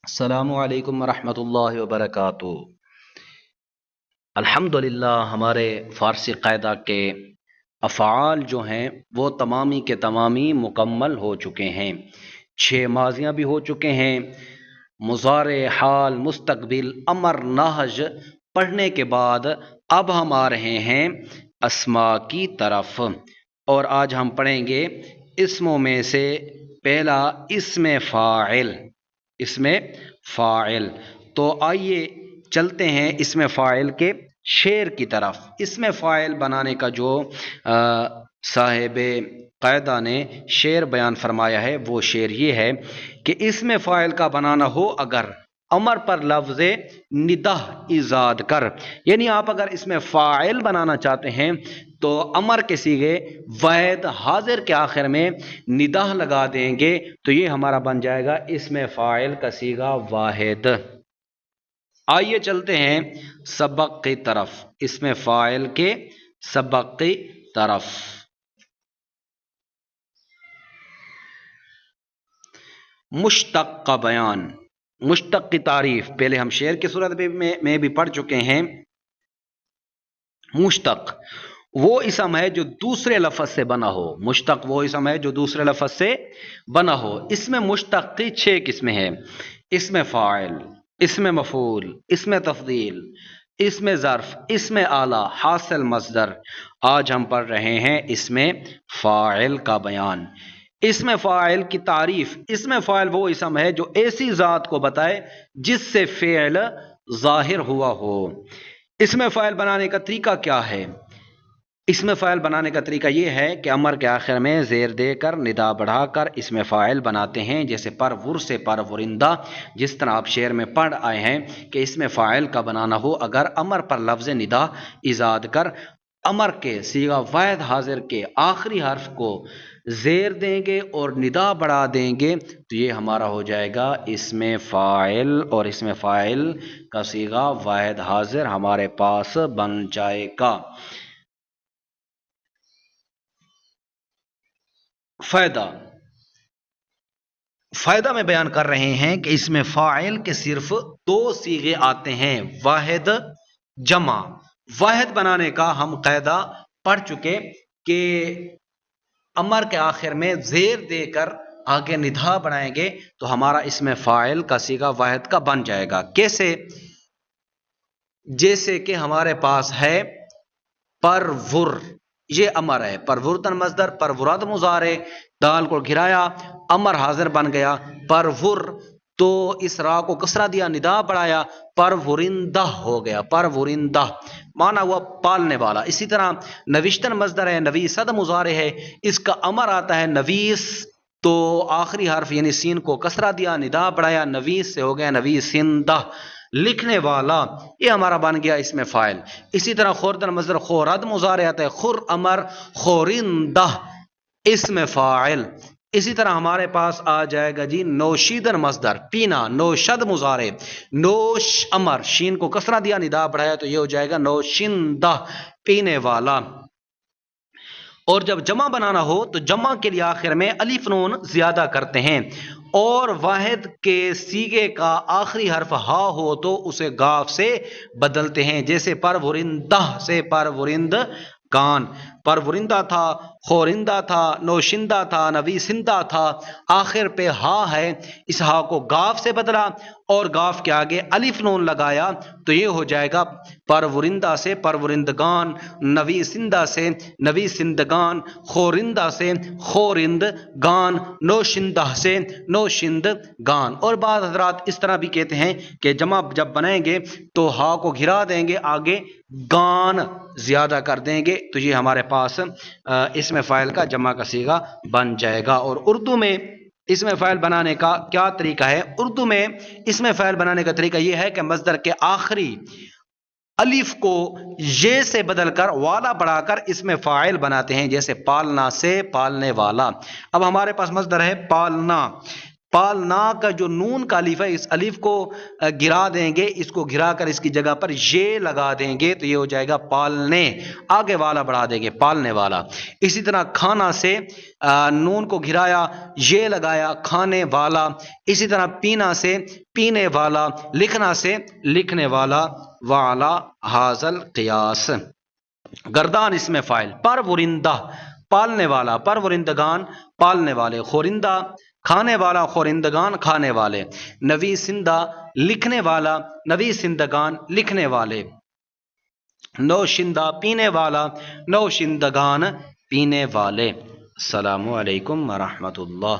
السلام علیکم ورحمۃ اللہ وبرکاتہ۔ الحمدللہ ہمارے فارسی قاعدہ کے افعال جو ہیں وہ تمامی کے تمامی مکمل ہو چکے ہیں۔ 6 ماضیاں بھی ہو چکے ہیں۔ مضارع، حال، مستقبل، امر، نہج پڑھنے کے بعد اب ہم آ رہے ہیں اسماء کی طرف، اور آج ہم پڑھیں گے اسموں میں سے پہلا اسم فاعل۔ اسم فاعل، تو آئیے چلتے ہیں اسم فاعل کے شعر کی طرف۔ اسم فاعل بنانے کا جو صاحب قاعدہ نے شعر بیان فرمایا ہے وہ شعر یہ ہے کہ اسم فاعل کا بنانا ہو اگر امر پر لفظ ندہ ایجاد کر، یعنی آپ اگر اسم فاعل بنانا چاہتے ہیں تو امر کے صیغے واحد حاضر کے آخر میں ندہ لگا دیں گے تو یہ ہمارا بن جائے گا اسم فاعل کا صیغہ واحد۔ آئیے چلتے ہیں سبق کی طرف، اسم فاعل کے سبق کی طرف۔ مشتق کا بیان، مشتق کی تعریف پہلے ہم شعر کی صورت میں بھی پڑھ چکے ہیں۔ مشتق وہ اسم ہے جو دوسرے لفظ سے بنا ہو۔ مشتق وہ اسم ہے جو دوسرے لفظ سے بنا ہو۔ اسم مشتق کی 6 قسمیں ہیں: اسم فاعل، اسم مفعول، اسم تفضیل، اسم ظرف، اسم آلہ، حاصل مصدر۔ آج ہم پڑھ رہے ہیں اسم فاعل کا بیان۔ اسم فاعل کی تعریف: اسم فاعل وہ اسم ہے جو ایسی ذات کو بتائے جس سے فعل ظاہر ہوا ہو۔ اسم فاعل بنانے کا طریقہ کیا ہے؟ اسم فاعل بنانے کا طریقہ یہ ہے کہ امر کے آخر میں زیر دے کر ندا بڑھا کر اسم فاعل بناتے ہیں، جیسے پرور سے پرورندہ، جس طرح آپ شعر میں پڑھ آئے ہیں کہ اسم فاعل کا بنانا ہو اگر امر پر لفظ ندا ایجاد کر امر کے صیغہ واحد حاضر کے آخری حرف کو زیر دیں گے اور ندا بڑھا دیں گے تو یہ ہمارا ہو جائے گا اسم فاعل، اور اسم فاعل کا صیغہ واحد حاضر ہمارے پاس بن جائے گا۔ فائدہ میں بیان کر رہے ہیں کہ اسم فاعل کے صرف 2 صیغے آتے ہیں: واحد، جمع۔ واحد بنانے کا ہم قاعدہ پڑھ چکے کہ امر کے آخر میں زیر دے کر آگے ندا بنائیں گے تو ہمارا اسم فاعل کا صیغہ واحد کا بن جائے گا۔ کیسے؟ جیسے کہ ہمارے پاس ہے پرور، یہ امر ہے، پروردن مصدر، پرورد مضارع، دال کو گھرایا، امر حاضر بن گیا پرور، تو اس را کو کسرہ دیا، ندا بڑھایا، پرورندہ ہو گیا، پرورندہ مانا ہوا پالنے والا۔ اسی طرح نوشتن مصدر ہے، نویسد مضارع ہے، اس کا امر آتا ہے نویس، تو آخری حرف یعنی سین کو کسرہ دیا، ندا بڑھایا، نویس سے ہو گیا نویسندہ، لکھنے والا، یہ ہمارا بن گیا اسم فاعل۔ اسی طرح خوردن مصدر، خورد مضارع آتا ہے، خور امر، خورندہ اسم فاعل۔ اسی طرح ہمارے پاس آ جائے گا جی نوشیدن مصدر، پینا، نوشد مضارع، نوش امر، شین کو کسرہ دیا، ندا بڑھایا تو یہ ہو جائے گا نوشندہ، پینے والا۔ اور جب جمع بنانا ہو تو جمع کے لیے آخر میں الف نون زیادہ کرتے ہیں، اور واحد کے صیغے کا آخری حرف ہا ہو تو اسے گاف سے بدلتے ہیں، جیسے پرورندہ سے پرورندگان، پرورندہ تھا، خورندہ تھا، نوشندہ تھا، نویسندہ تھا، آخر پہ ہا ہے، اس ہا کو گاف سے بدلا اور گاف کے آگے الف نون لگایا تو یہ ہو جائے گا پرورندہ سے پرورندگان، نویسندہ سے نویسندگان، خورندہ سے خورندگان، نوشندہ سے نوشندگان۔ اور بعض حضرات اس طرح بھی کہتے ہیں کہ جمع جب بنائیں گے تو ہا کو گھرا دیں گے، آگے گان زیادہ کر دیں گے تو یہ ہمارے پاس اسم فاعل کا جمع کا صیغہ بن جائے گا۔ اور اردو میں اسم فاعل بنانے کا کیا طریقہ ہے؟ اردو میں اسم فاعل بنانے کا طریقہ یہ ہے کہ مصدر کے آخری الف کو یہ سے بدل کر والا بڑھا کر اسم فاعل بناتے ہیں، جیسے پالنا سے پالنے والا۔ اب ہمارے پاس مصدر ہے پالنا، پالنا کا جو نون کا الف ہے اس الف کو گرا دیں گے، اس کو گرا کر اس کی جگہ پر یہ لگا دیں گے تو یہ ہو جائے گا پالنے، آگے والا بڑھا دیں گے پالنے والا۔ اسی طرح کھانا سے نون کو گرایا یہ لگایا کھانے والا، اسی طرح پینا سے پینے والا، لکھنا سے لکھنے والا، والا حاصل قیاس۔ گردان اس میں فاعل، پرورندہ پالنے والا، پرورندگان پالنے والے، خورندہ کھانے والا، خورندگان کھانے والے، نویسندہ لکھنے والا، نویسندگان لکھنے والے، نوشندہ پینے والا، نوشندگان پینے والے۔ السلام علیکم ورحمۃ اللہ۔